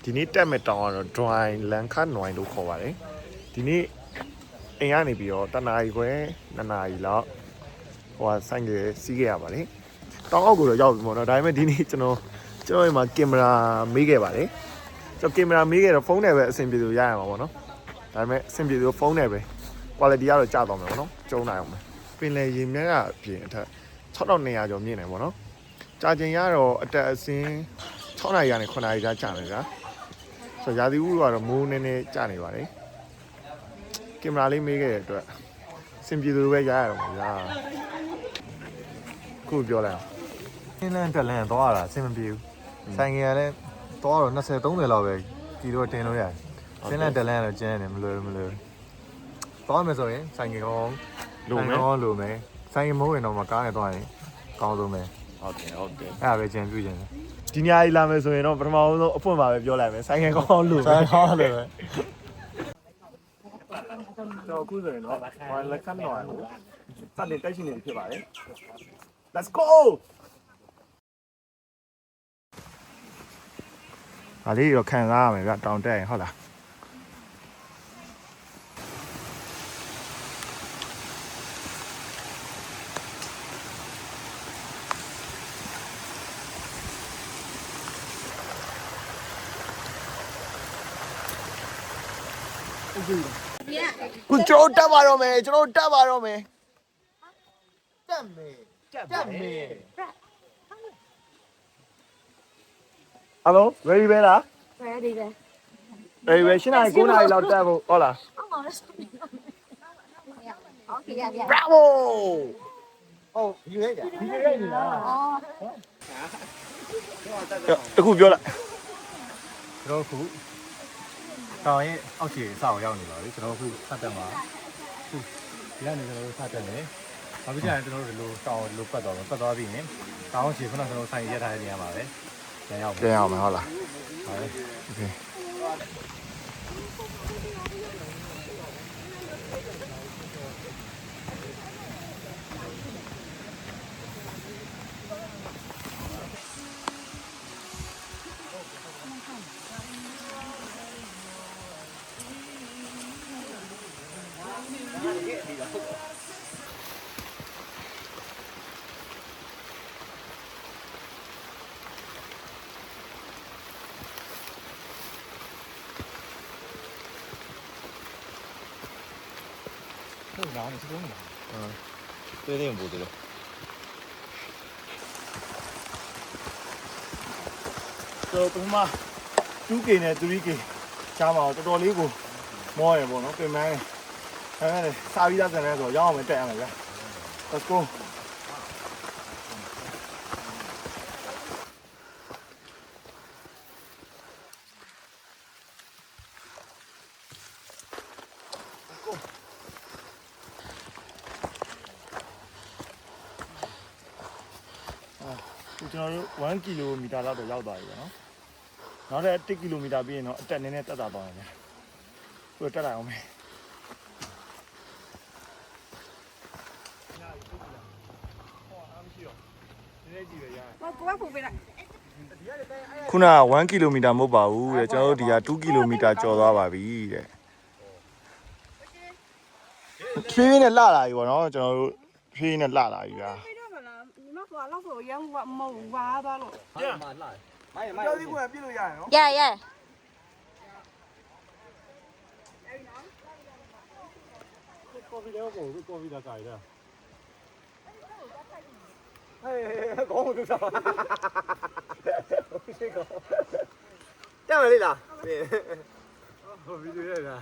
ဒီနေ့တက်မဲ့တောင်းကတော့ dry လန်ခတ်နွိုင်းလို့ခေါ်ပါတယ်ဒီနေ့အိမ်ကနေပြီးတော့တနာရီခွဲ2နာရီလောက်ဟိုဆိုင်ကစီးခဲ့ရပါတယ်တောင်းအောက်ကိုတော့ရောက်ပြီပေါ့နော်ဒါပေမဲ့ဒီနေ့ကျွန်တော်အိမ်မှာကင်မရာမေးခဲ့ပါတယ်ကျွန်တော်ကင်မရာမေးခဲ့တော့ဖုန်းနဲ့ပဲအဆင်ပြေလို့ရရမှာပေါ့နော်ဒါပေမဲ့အဆင်ပြေလို့ဖုန်းနဲ့ပဲ quality ကတော့ကျသွားမှာပေါ့နော်ကျုံနိုင်အောင်ပဲပင်လယ်ရေမြက်ကအပြင်အထက်6200ကျော်မြင့်နေပေါ့နော်ကြာချိန်ရတော့အတက်အဆင်း6နာရီကနေ9နာရီကြာကြာမယ်ဗျာဆိုတော့ရာသီဥတုကတော့မိုးနည်းနည်းကြာနေပါတယ်ကင်မရာလေးမေးခဲ့တဲ့အတွက်အဆင်ပြေလို့ပဲရရတော့မှာဗျာခုပြောလိုက်အောင်အင်းလန်တက်လန်သွားတာအဆင်မပြေဘူးဆိုင်ငယ်ကလည်းသွားတော့20 30လောက်ပဲကီလိုတင်လို့ရတယ်အင်းလန်တက်လန်ကတော့ကျန်းတယ်မလွယ်သွားမယ်ဆိုရင်ဆိုင်ငယ်ကောလိုမယ်ဆိုင်ငယ်မဟုတ်ရင်တော့မကားနဲ့သွားရင်ကောင်းဆုံးပဲဟုတ်တယ်အဲ့ဒါပဲကြံပြူခြင်းဒီညကြီးလာမယ်ဆိုရင်တော့ပထမဆုံးအဖွင့်ပါပဲပြောလိုက်မယ်ဆိုင်ငယ်ကောင်းလို့ဆိုင်ကောင်းလို့ပဲတော့အခုဆိုရင်တော့ဘာလက်ခံတော့စတင်တက်ရှင်နေဖြစ်ပါတယ် Let's go ဒါလေးတော့ခံစားရမယ်ဗျတောင်တက်ရင်ဟုတ်လားคุณโจတက်ပါတော့မယ်ကျွန်တော်တက်ပါတော့မယ်တက်မယ် Hello ready ပဲလား ready ပဲ ready ပဲ7နာရီ9နာရီလောက်တက်ဖို့ဟုတ်လား Okay ရ Bravo ဟုတ်ဒီရဲနေလားတခုပြောလိုက်ကျွန်တော်ခုတောင်ရဲ့အောက်ခြေအဆောက်ရောက်နေပါပြီကျွန်တော်ခုစတက်မှာခုဒီကနေကျွန်တော်တို့စတက်နေဘာဖြစ်လဲကျွန်တော်တို့ဒီလိုတောင်လိုပတ်သွားပြီးရင်တောင်ခြေခုနကကျွန်တော်ဆိုင်ရက်ထားတဲ့နေရာမှာပဲပြန်ရောက်မယ်ဟုတ်လားဟုတ်ပြီโอเคဟုတ်လားဒီလိုမျိုးတွေ့တယ်ပို့တယ်လို့တော့ပထမ 2K နဲ့ 3K ရှားမှာတော်တော်လေးကိုမောရပေါ့နော်ပြင်မန်းအဲစာပြီးသားစံလဲဆိုရောက်အောင်တက်ရမယ်ဗျာ Let's go ကျွန်တော်တို့1 ကီလိုမီတာလောက်တော့ရောက်သွားပြီပေါ့နော်နောက်ထပ်1 ကီလိုမီတာပြီးရင်တော့အတက်နည်းနည်းတက်တာသွားတယ်ဆိုတော့တက်လိုက်အောင်မယ်ခုနက1 ကီလိုမီတာမဟုတ်ပါဘူးတဲ့ကျွန်တော်တို့ဒီက2 ကီလိုမီတာကျော်သွားပါပြီတဲ့ဖြည်းဖြည်းနဲ့လှလာပြီပေါ့နော်ကျွန်တော်တို့ဖြည်းဖြည်းနဲ့လှလာပြီဗျာလောက်ဆိုရမ်းမဟုတ်ဝါသွားလို့မိုင်းပြောစီကွယ်ပြစ်လို့ရတယ်နော်ရကော်ဖီတော့ကိုကော်ဖီတာကြိုက်တာဟဲ့ကောင်းလို့စားဟုတ်ရှိကောတက်မလေးလားဟိုဗီဒီယိုရတာ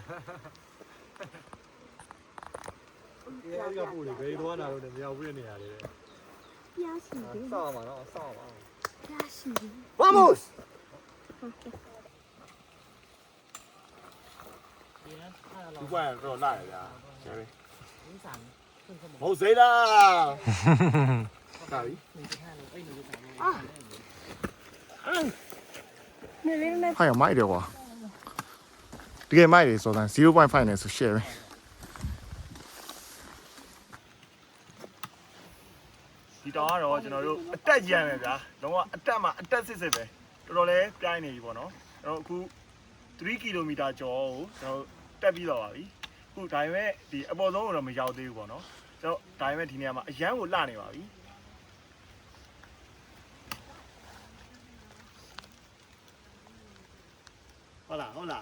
ရပူလေဘယ်တော့နာလို့လည်းမရောက်ဘူးနေရတယ်ပြားစီတယ်ဆောင်းပါနော်ဆောင်းပါပြားစီ Vamos ဒီကွာတော့လာရဗျာကျဲပဲမဟုတ်သေးလားဟာပြီဟာရမိုက်တယ်ကွာတကယ်မိုက်တယ်ဆိုတော့ 0.5 နဲ့ဆို share ပဲဒီတောင်ကတော့ကျွန်တော်တို့အတက်ကြံပဲဗျာလုံးဝအတက်မှာအတက်စစ်စစ်ပဲတော်တော်လေးပြိုင်းနေပြီပေါ့နော် တော့အခု3 ကီလိုမီတာကျော်ကိုကျွန်တော်တက်ပြီးတော့ပါပြီအခုဒါပေမဲ့ဒီအပေါ်ဆုံးတော့မရောက်သေးဘူးပေါ့နော်ကျွန်တော်ဒါပေမဲ့ဒီနေရာမှာအရန်ကိုလှနေပါပြီဟုတ်လားဟုတ်တယ်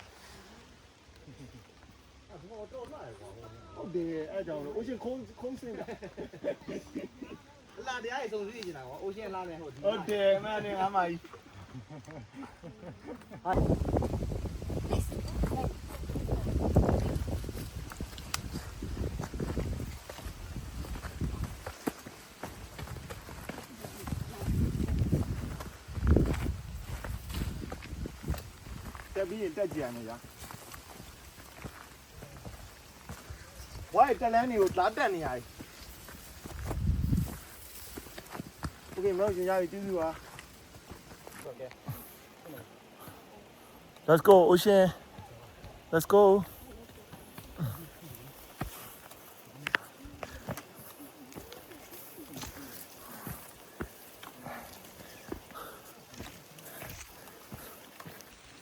အဲ့ကြောင့်လို့ ocean 空စင်းတာ လာတရားရေးစုံစည်းနေတာကွာအိုရှင်းလာမယ်ဟုတ်ဒီ ဟုတ်တယ်မနေ့ငါမကြီးတက်ပြီးတက်ကြံနေကြဝိုင်းတက်လန်းတွေကိုလာတက်နေရတယ်โอเคမလို့ရှင်ရပြီကျေးဇူးပါ Let's go Ocean Let's go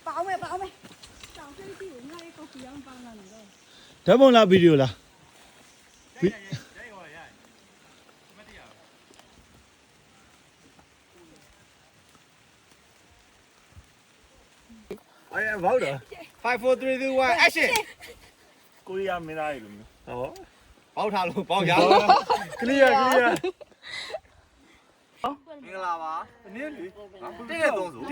包没找这个地我那一个不让帮了你了 ဓာတ်ပုံလားဗီဒီယိုလား I am Wouter 5 4 3 2 1 action ကိုရီးယားမင်းသားတွေလိုမျိုးဟော ပေါက်ထားလို့ပေါက်ရ clear မင်္ဂလာပါ နည်းလေ တဲ့တဲ့သုံးစု 1 2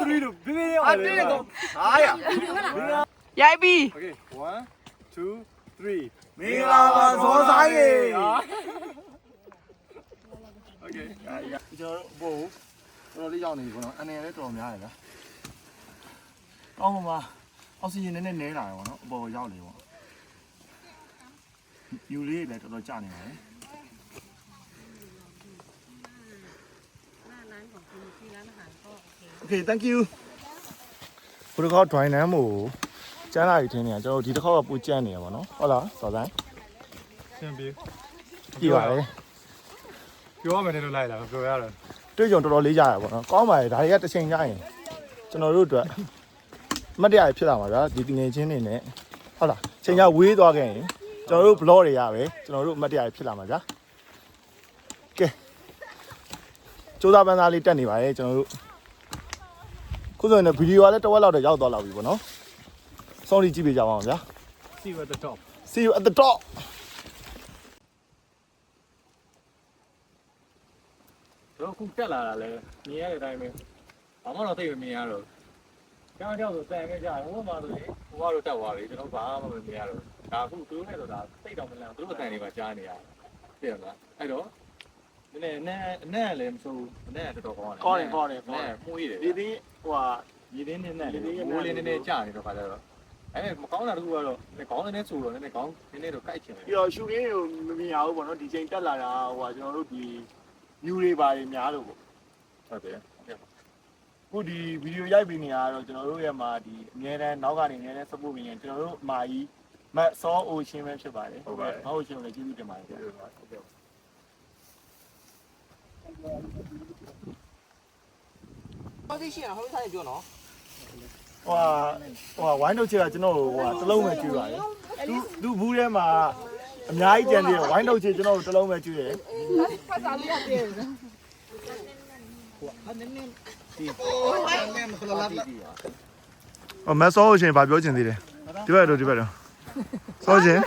3လို့ဘေးဘေးရောက် တဲ့တဲ့သုံး900 ရိုက်ပြီ Okay 1 2 3မင်္ဂလာပါဇောဆိုင်ရေ Okay ကျွန်တော်တို့ဘို့တော်တော်လေးရောက်နေပြီပေါ့နော်အနေနဲ့လည်းတော်တော်များတယ်ဗျာအောက်မှာအောက်ဆီဂျင်နည်းနည်းနည်းလာတယ်ပေါ့နော်အပေါ်ရောက်နေပေါ့ယူလေးလည်းတော်တော်ကျနေပါတယ် Okay thank you ဘုရားခေါ် dry name ကိုကျန်းလာပြီထင်နေကျွန်တော်ဒီတစ်ခေါက်ကပူကျန်းနေရပါတော့ဟုတ်လားစော်ဆိုင် ရှင်းပြီး ကြည့်ပါလေ ပြောရမယ်လို့လိုက်လာပြောရတယ် တွေ့ကြုံတော်တော်လေးကြရပါတော့ကောင်းပါလေဒါတွေကတစ်ချိန်ကြရင်ကျွန်တော်တို့အတွက်မတ်တရားဖြစ်လာမှာဗျာဒီငွေချင်းတွေနဲ့ဟုတ်လားချိန်ကြဝေးသွားခဲ့ရင်ကျွန်တော်တို့ blog တွေရပဲကျွန်တော်တို့မတ်တရားဖြစ်လာမှာဗျာကဲစူးစမ်းပန်းစားလေးတက်နေပါလေကျွန်တော်တို့ခုဆိုရင်ဗီဒီယိုကလည်းတစ်ဝက်လောက်တော့ရောက်သွားလောက်ပြီပေါ့နော်စောင့်ကြည့်ကြည့်ပေးကြပါအောင်ဗျာ See you at the top See you at the top တော့ခုတက်လာတာလဲမြင်ရတဲ့အတိုင်းပဲဘာမှတော့သိမမြင်ရတော့ကြောင်ကြောင်ဆိုတန်ခဲ့ကြတယ်ဟိုမှာဆိုရင်ဟိုကတော့တက်သွားပြီကျွန်တော်ဘာမှမမြင်ရတော့ဒါအခုသူတို့နဲ့ဆိုတာစိတ်တော်မလန့်သူတို့အတန်တွေပါကြားနေရတယ်သိရမလားအဲ့တော့နည်းနည်းအနက်လည်းမဆိုးအနက်တော်တော်ကောင်းတယ်မှုရည်တယ် ဒီဒီဟိုဟာ ရည်သေးနဲ့နဲ့မိုးလေးနည်းနည်းကြာနေတော့ခါကြတော့အဲ့မကောင်းတာတခုကတော့ခေါင်းနည်းနည်းဆိုတော့နည်းနည်းခေါင်းနည်းနည်းတော့ကိုက်ချင်တယ် ပြီးတော့ရှူရင်းကိုမမြင်ရဘူးပေါ့နော်ဒီချိန်တက်လာတာဟိုဟာကျွန်တော်တို့ဒီ view တွေပါတယ်များလို့ပေါ့ ဟုတ်တယ် ခုဒီဗီဒီယိုရိုက်ပြီးနေရတော့ကျွန်တော်တို့ရဲ့မှာဒီအများတန်းနောက်ကနေအများတန်း support ပြီးရင်ကျွန်တော်တို့မာကြီးမတ်စောအိုရှင်ပဲဖြစ်ပါတယ်ဟုတ်ကဲ့ဟောအိုရှင်ကိုလည်းကျေးဇူးတင်ပါတယ်ဗျာဟုတ်ကဲ့ ဟောသိရှိရဟောစားနေပြောနော် ဟိုဝိုင်းတို့ချက်ကကျွန်တော်ဟိုဟာတစ်လုံးပဲကျွေးပါတယ်သူဘူးထဲမှာအများကြီးကြံသေးတယ်ဝိုင်းတို့ချက်ကျွန်တော်တစ်လုံးပဲကျွေးတယ် ဖတ်စာလေးရတယ် ဟိုမတ်စောအိုရှင်ဗာပြောချင်သေးတယ်ဒီဘက်တော့စောရှင်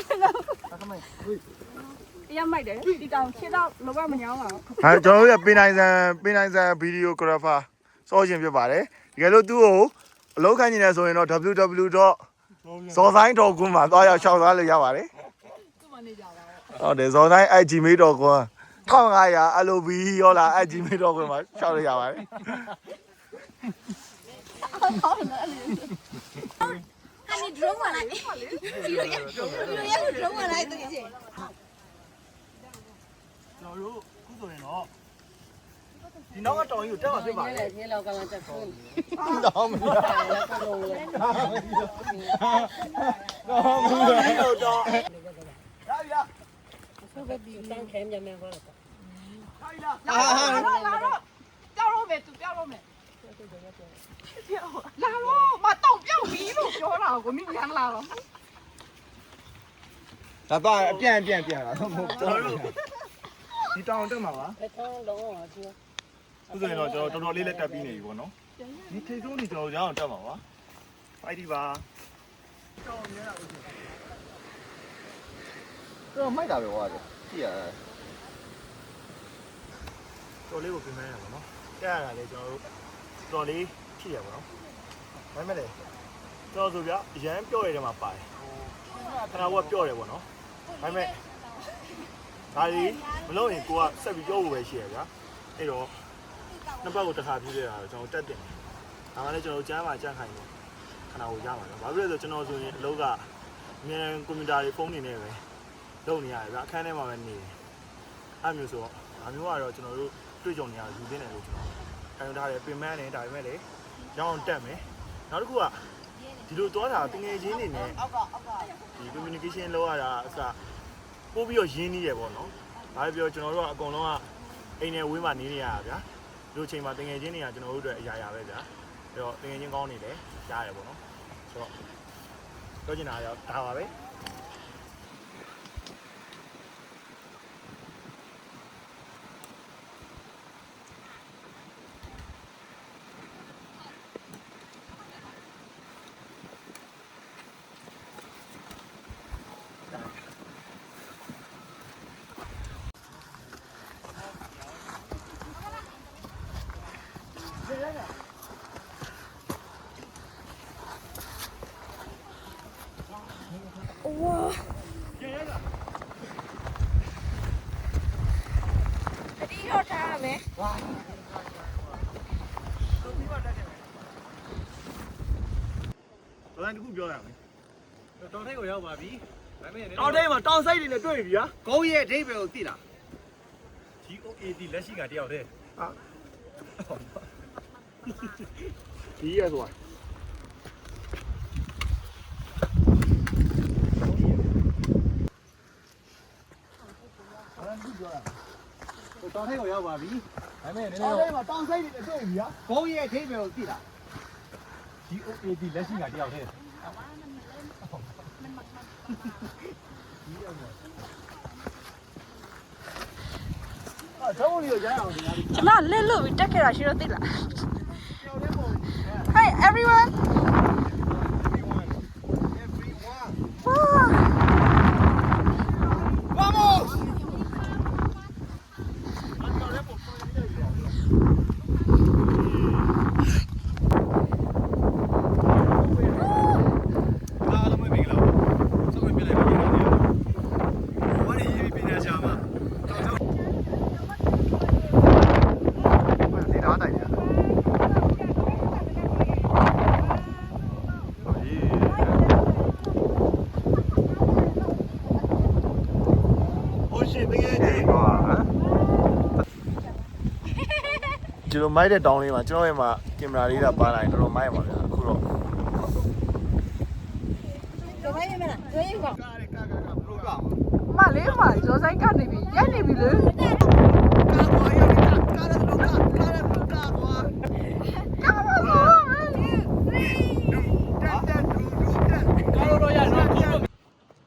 ရမိုက်တယ်ဒီတောင်ခြေတော့လောကမညောင်းအောင် ဟာကျွန်တော်တို့ရဲ့ပင်နိုင်ဆန်ဗီဒီယိုဂရာဖာစောရှင်ဖြစ်ပါတယ်တကယ်လို့သူ့ကိုအလုပ်ခိုင်းနေတယ်ဆိုရင်တော့ www.zosain.com မှာသွားရောက်ရှောက်သွားလို့ရပါတယ် သူ့မနေကြပါဘူး ဟုတ်တယ် zosain@gmail.com 1500 LOB ရောလား @gmail.com မှာရှောက်လို့ရပါတယ် 看你drone 过来，你有drone 过来对不对？ ကျွန်တော်တို့ခုဆိုရင်တော့ဒီနောက်ကတော်ကြီးကိုတက်မှာဖြစ်ပါတယ် 你老刚刚在说， တော့မရ 来不中了。 တော့တော့ရပြီလား 说个比当开面面过来。 ရပြီလား လာတော့ကြောက်တော့မယ်သူကြောက်တော့မယ် 我လာတော့မတော့ပြောက်ပြီလို့ပြောတာကိုမိညာလာတော့ ဒါတော့အပြန်လာတော့မဟုတ်ကျွန်တော်တို့ဒီတောင်တက်မှာပါ ဘယ်တော့လုံးဝကျိုး ခုဆိုရင်တော့ကျွန်တော်တော်တော်လေးလက်တက်ပြီးနေပြီပေါ့နော်ဒီထိတ်ဆုံးနေကျွန်တော်ရအောင်တက်မှာပါဖိုက်ဒီပါ တော့မိုက်တာပဲဟောတယ်ကြည့်ရ တော်လေးကိုပြင်မဲရပါတော့တက်ရတာလေကျွန်တော်တို့တော်လေးဖြည့်ရပါတော့ဒါမဲ့လေကျွန်တော်ဆိုပြအရန်ပြော့ရတဲ့မှာပါတယ်ခဏကပြော့တယ်ပေါ့နော်ဒါမဲ့ဒါကြီးမလို့ရင်ကိုကဆက်ပြီးပြောဖို့ပဲရှိရဗျာအဲ့တော့နှစ်ပတ်ကိုတစ်ခါပြည့်ရတာကျွန်တော်တက်တင်ဒါမှလည်းကျွန်တော်ကျမ်းမှာကြန့်ခိုင်တယ်ခဏကိုရပါတော့ဘာဖြစ်လဲဆိုကျွန်တော်ဆိုရင်အလုပ်ကအမြဲကွန်ပျူတာတွေဖုန်းတွေနဲ့ပဲလုပ်နေရတယ်ဗျအခန်းထဲမှာပဲနေတယ်အဲ့မျိုးဆိုတော့ဒါမျိုးကတော့ကျွန်တော်တို့တွေ့ကြုံနေရယူသင်းတယ်လို့ကျွန်တော်ခံယူထားတယ်ပြင်ပန်းနေဒါပေမဲ့လေရောင်းတက်မယ်နောက်တစ်ခုကဒီလိုသွားတာတငယ်ချင်းတွေနဲ့ဒီ communication လုပ်ရတာအစပို့ပြီးတော့ရင်းနှီးရပေါ့နော်ဒါပဲပြောကျွန်တော်တို့ကအကုန်လုံးကအိမ်နဲ့ဝေးမှနေနေရတာဗျာဒီလိုချိန်မှာတငယ်ချင်းတွေကကျွန်တော်တို့အတွက်အရာရာပဲဗျာအဲ့တော့တငယ်ချင်းကောင်းနေတယ်ရတယ်ပေါ့နော်ဆိုတော့ပြောချင်တာကတော့ဒါပါပဲ အတီးတော့ထားရမယ် တော်တိုင်းတစ်ခုပြောရမယ် တောင်ထိပ်ကိုရောက်ပါပြီဒါပေမဲ့ တောင်ထဲမှာတောင်စိတ်တွေနဲ့တွေ့ပြီဗျာ ကုန်းရဲ့အဓိပ္ပာယ်ကိုသိလား GOAD လက်ရှိကတယောက်တည်း ဒီရဲဆိုတာ တောင်ထိပ်ကိုရောက်ပါပြီဒါပေမဲ့နည်းန တောင် ည်း ထဲမှာတောင်စိတ်တွေနဲ့တွေ့ပြီဗျာ ကုန်းရဲ့အဓိပ္ပာယ်ကိုသိလား GOAD လက်ရှိကတယောက်တည်း တော့လေးကိုရအောင်ဒီ ကျမလက်လို့ပြီးတက်ခဲ့တာရှိတော့သိလား Hi everyone Vamos အားလုံးပဲမင်္ဂလာပါဆုံးမပြလိုက်ပါဒီနေ့ဘာလို့ရေးပြီးပညာရှာမှာတောင်ဆုံးဒီတော့တိုင်ရโอ้ชิตะเกကြီးကွာကျွန်တော်မိုက်တဲ့တောင်းလေးမှာကျွန်တော်ရဲ့မှာကင်မရာလေးကပါလာရင်တော်တော်မိုက်ရပါဗျာအခုတော့ တော်မိုင်းမလားတွေ့ရင်ကော ကားကားဘလို့ကား မလေးမဇောဆိုင်ကနေပြီရက်နေပြီလေ ကားသွားရကားတယ်လို့ကားသွား ကားပါတော့ ကားတော့ရနော်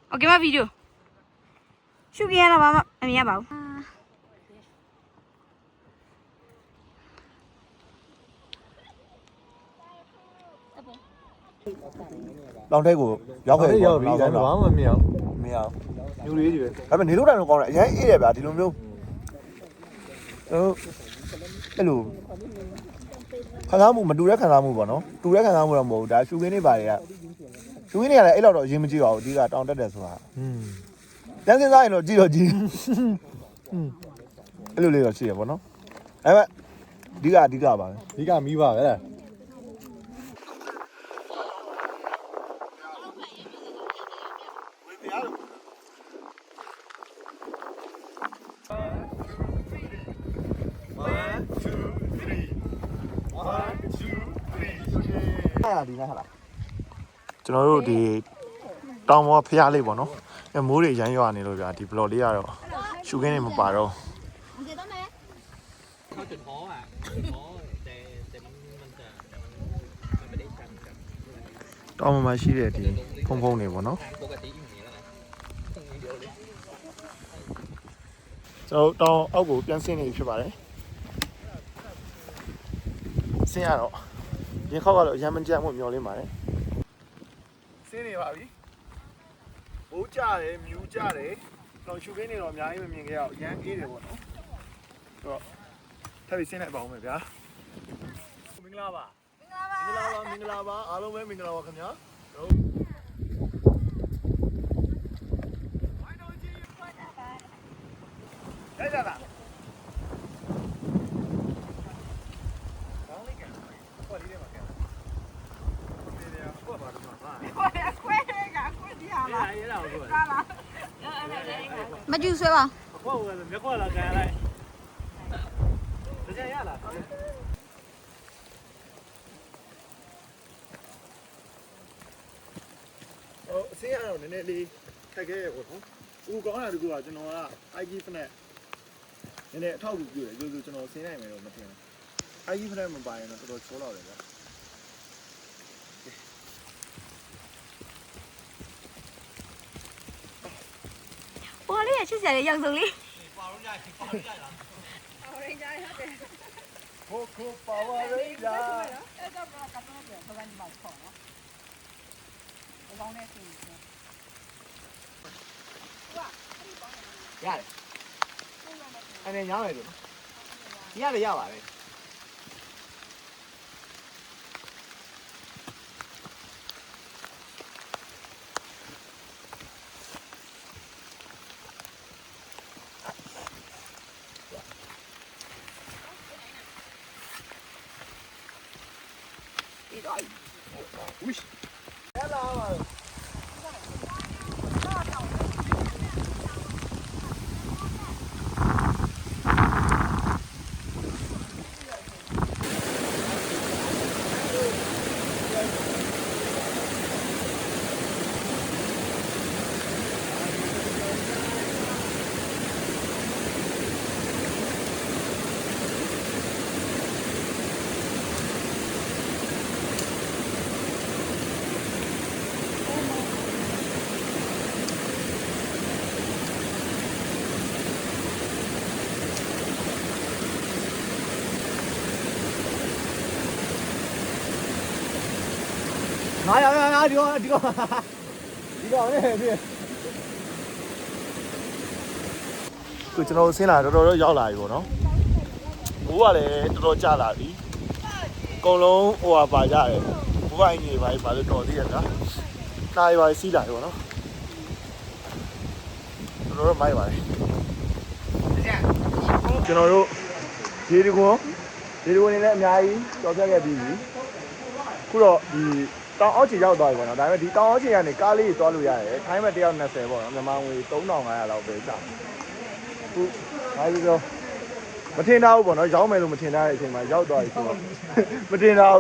โอเคပါဗီဒီယိုရှုကြရတာပါမမြင်ရပါဘူး တောင်ထဲကိုရောက်ခဲ့ပြီ ရောက်ပြီဒါပေမဲ့ဘာမှမမြင်အောင် မရအောင် ညူလေးတွေပဲ ဒါပေမဲ့နေလို့တိုင်တော့ကောင်းတယ်အရင်အေးတယ်ဗျာဒီလိုမျိုးအဲ့လိုခံစားမှုမတူတဲ့ခံစားမှုပေါ့နော်တူတဲ့ခံစားမှုတော့မဟုတ်ဘူးဒါရှူခင်းနေပါတွေကရှူခင်းနေရတယ်အဲ့လောက်တော့အရင်မကြည့်ပါဘူးအဓိကတောင်တက်တယ်ဆိုတာတန်းစင်းစားရင်တော့ကြည့်တော့ကြည့်အဲ့လိုလေးတော့ရှိရပေါ့နော်ဒါပေမဲ့အဓိကပါပဲ ဒီကမီးပါပဲလား ကျွန်တော်တို့ဒီတောင်ပေါ်ဖျားလေးပေါ့နော်အဲမိုးတွေရမ်းရွာနေလို့ဗျာဒီဘလော့လေးကတော့ရှူခင်းနေမပါတော့ ကျေတော့မယ် เขาจุดท้ออ่ะจุดท้อแต่มันจะ တောင်မှာရှိတဲ့ဒီဖုံဖုံတွေပေါ့နော်ကျွန်တော်တောင်အောက်ကိုပြန်ဆင်းနေဖြစ်ပါတယ်ဆင်းရတော့ရင်ခေါက်ကတော့ရမ်းမကြမ်းမှုမျောလင်းပါတယ်ဆင်းနေပါပြီဘိုးကြတယ်မြူးကြတယ်တော့ရှုခင်းနေတော့အများကြီးမမြင်ခဲ့ရအောင်ရမ်းအေးတယ်ပေါ့နော်ဆိုတော့ထပ်ပြီးဆင်းလိုက်ပါဦးမယ်ဗျာမင်္ဂလာပါမင်္ဂလာပါအားလုံးပဲမင်္ဂလာပါခင်ဗျာရိုက်ကြလားကောင်းလေးကန်ခွက်လေးထဲမှာကန်ဒီနေရာခွက်ပါတော့မှာပါ ခွဲဒီဟာလား ရရအောင်လို့ ကားလား မကျူဆွဲပါ ခွက်ဝင်မြက်ခွက်လာကန်လိုက်တကယ်ရလားအစင်းရတော့နည်းနည်းလေးခက်ခဲရပေါ့နော်။ဦးကောင်းတာတကူကကျွန်တော်က IG Fnac နည်းနည်းအထောက်အကူပြုတယ်ဆိုကျွန်တော်ဆင်းနိုင်မယ်တော့မထင်ဘူး။ IG Fnac မပါရင်တော့တော်တော်ချိုးတော့တယ်ဗျာ။ ပေါ်လေးရချစ်စရာလေးရောက်စုံလေး Coco Power Ranger ရတယ်။အဲ့ဒါညားမယ်လို့။ရတယ်ရပါတယ်။ ငါဒီကောင်နဲ့ဒီ ခုကျွန်တော်ဆင်းလာတော်တော်ရောက်လာပြီပေါ့နော်။မိုးကလည်းတော်တော်ကျလာပြီ။အကုန်လုံးဟိုဟာပါကြတယ်။ဘိုးပိုင်းကြီးပါလို့တော်သေးရဗျာ။နားရီပါစီးလာပြီပေါ့နော်။တော်တော်မိုက်ပါလေ။ကျွန်တော်တို့ဒီဒီကွန်နေလည်းအများကြီးတော်ပြတ်ခဲ့ပြီးပြီ။ခုတော့ဒီတောင်အောက်ခြေရောက်သွားပြီပေါ့နော်။ဒါပေမဲ့ဒီတောင်အောက်ခြေကနေကားလေးသွားလို့ရတယ်။ခိုင်းမဲ့120ပေါ့နော်။မြန်မာငွေ3500လောက်ပဲကျတယ်။ခုဘာလို့လဲမထင်တော့ဘူးပေါ့နော်ရောက်မယ်လို့မထင်တဲ့အချိန်မှာရောက်သွားပြီဆိုတော့မထင်တော့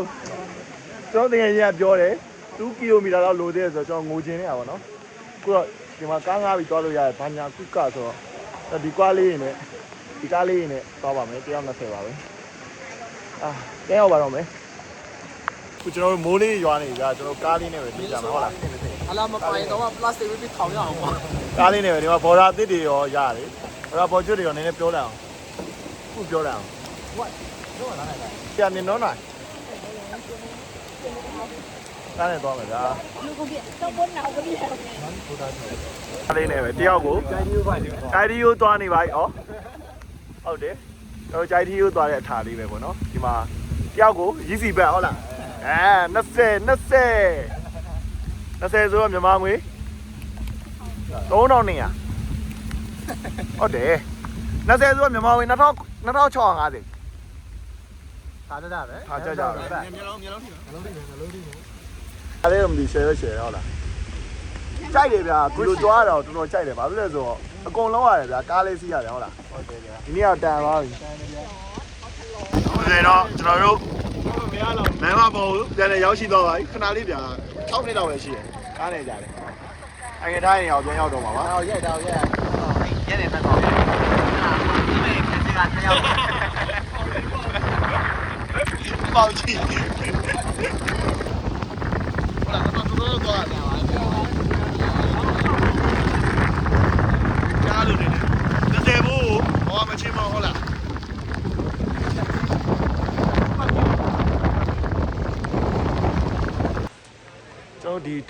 ကျွန်တော်တကယ်ကြီးကပြောတယ်2ကီလိုမီတာလောက်လိုသေးတယ်ဆိုတော့ကျွန်တော်ငိုချင်နေတာပေါ့နော်ခုတော့ဒီမှာကားငါးပြီးသွားလို့ရတယ်ဘာညာကုကဆိုတော့ဒီကွာလေးနဲ့ဒီကားလေးနဲ့သွားပါမယ်120ပါပဲတဲရောက်ပါတော့မယ်ခုကျွန်တော်မိုးလေးရွာနေကြကျွန်တော်ကားလေးနဲ့ပဲပြေးကြမှာဟုတ်လား အလားမပိုင်တော့ပလတ်စတစ်ဝိပထောင်ရအောင်ပါ ကားလေးနဲ့ပဲဒီမှာဘော်ဒါအစ်တွေရောရတယ်ဘော်ဒါပေါ်ကျွတ်တွေရောနည်းနည်းပြောလိုက်အောင်ခုပြောလိုက်အောင်ဟုတ်လားပြန်နေတော့နိုင်ကားနဲ့သွားမယ်ဗျာလူကုန်ပြတော့ဘုန်းနာဦးပြီးကားလေးနဲ့ပဲတယောက်ကိုဂျိုင်ဒီယိုသွားနေပါပြီဩဟုတ်တယ်ကျွန်တော်ဂျိုင်ဒီယိုသွားတဲ့အထာလေးပဲပေါ့နော်ဒီမှာတယောက်ကိုရီးစီဘက်ဟုတ်လား20ဆိုတော့မြန်မာငွေ3200ဟုတ်တယ်20ဆိုတော့မြန်မာငွေ2650ထားကြပဲထားကြပဲမျိုးလုံးထိပါအဲ့ဒါမဒီ share ဟုတ်လားကြိုက်တယ်ဗျာဒီလိုကြွားတော့တော်တော်ကြိုက်တယ်ဘာလို့လဲဆိုတော့အကုန်လုံးရတယ်ဗျာကားလေးစီးရတယ်ဟုတ်လားဟုတ်တယ်ဗျာဒီနေ့ကတန်သွားပြီဟုတ်တယ်တော့ကျွန်တော်တို့မရတော့လမ်းမပေါ်ဘူးပြန်လည်းရောက်ရှိသွားပါပြီခဏလေးဗျာ6နှစ်တော့ပဲရှိတယ်ကားနေကြတယ်အငယ်တိုင်းရောက်ပြန်ရောက်တော့ပါပါဟုတ်ရိုက်တော့ရက်နေမှတော့ဒီမေခက်စီကတယောက်ပေါင်ကြည့်ဟုတ်လား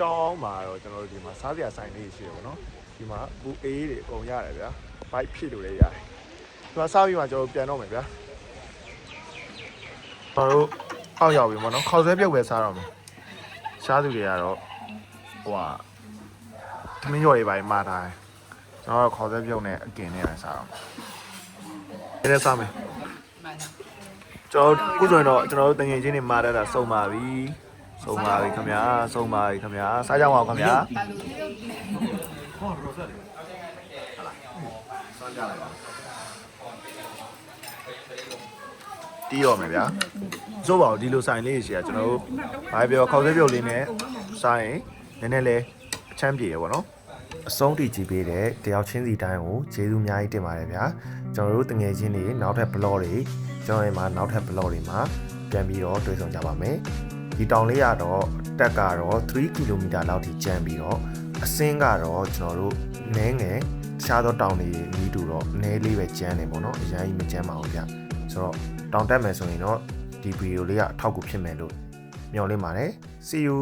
တောင်းမှာတော့ကျွန်တော်တို့ဒီမှာစားစရာဆိုင်လေးရှိတယ်ပေါ့နော်ဒီမှာဘူအေးတွေအကုန်ရတယ်ဗျာဘိုက်ဖြစ်လို့လည်းရတယ်ဒီမှာစားပြီးမှကျွန်တော်ပြန်တော့မယ်ဗျာကျွန်တော်တို့အောက်ရောက်ပြီပေါ့နော်ခေါက်ဆွဲပြုတ်ပဲစားတော့မယ်ရှားသူတွေကတော့ဟိုဟာသမင်းရော်တွေပါမှားထားတယ်ကျွန်တော်တို့ခေါက်ဆွဲပြုတ်နဲ့အကင်နဲ့ပဲစားတော့မယ်ဒီနေ့စားမယ်ကျွန်တော်ခုဆိုရင်တော့ကျွန်တော်တို့တငယ်ချင်းတွေမှားတတ်တာစုံပါပြီဆုံးပါပြီခင်ဗျာဆုံးပါပြီခင်ဗျာစားကြအောင်ခင်ဗျာတီးရောမယ်ဗျာစိုးပါဦးဒီလိုဆိုင်လေးရှိရကျွန်တော်တို့ဘာပြောခေါက်ဆွဲပြုတ်လေးနဲ့စားရင်နည်းနည်းလေးအချမ်းပြေရပေါ့နော်အဆုံးထိကြည့်ပေးတဲ့တယောက်ချင်းစီတိုင်းကိုကျေးဇူးအများကြီးတင်ပါတယ်ဗျာကျွန်တော်တို့တငယ်ချင်းတွေနောက်ထပ် blog တွေကျွန်တော်တို့မှာနောက်ထပ် blog တွေမှာပြန်ပြီးတော့တွေ့ဆုံကြပါမယ်ဒီတောင်လေးကတော့တက်ကတော့3 km လောက်ထိကျန်ပြီးတော့အစင်းကတော့ကျွန်တော်တို့နည်းငယ်တခြားသောတောင်တွေနီးတူတော့နည်းလေးပဲကျန်နေပေါ့နော်အရင်ကြီးမကျန်ပါဘူးဗျဆိုတော့တောင်တက်မယ်ဆိုရင်တော့ဒီဗီဒီယိုလေးကအထောက်အကူဖြစ်မယ်လို့မျှော်လင့်ပါတယ် see you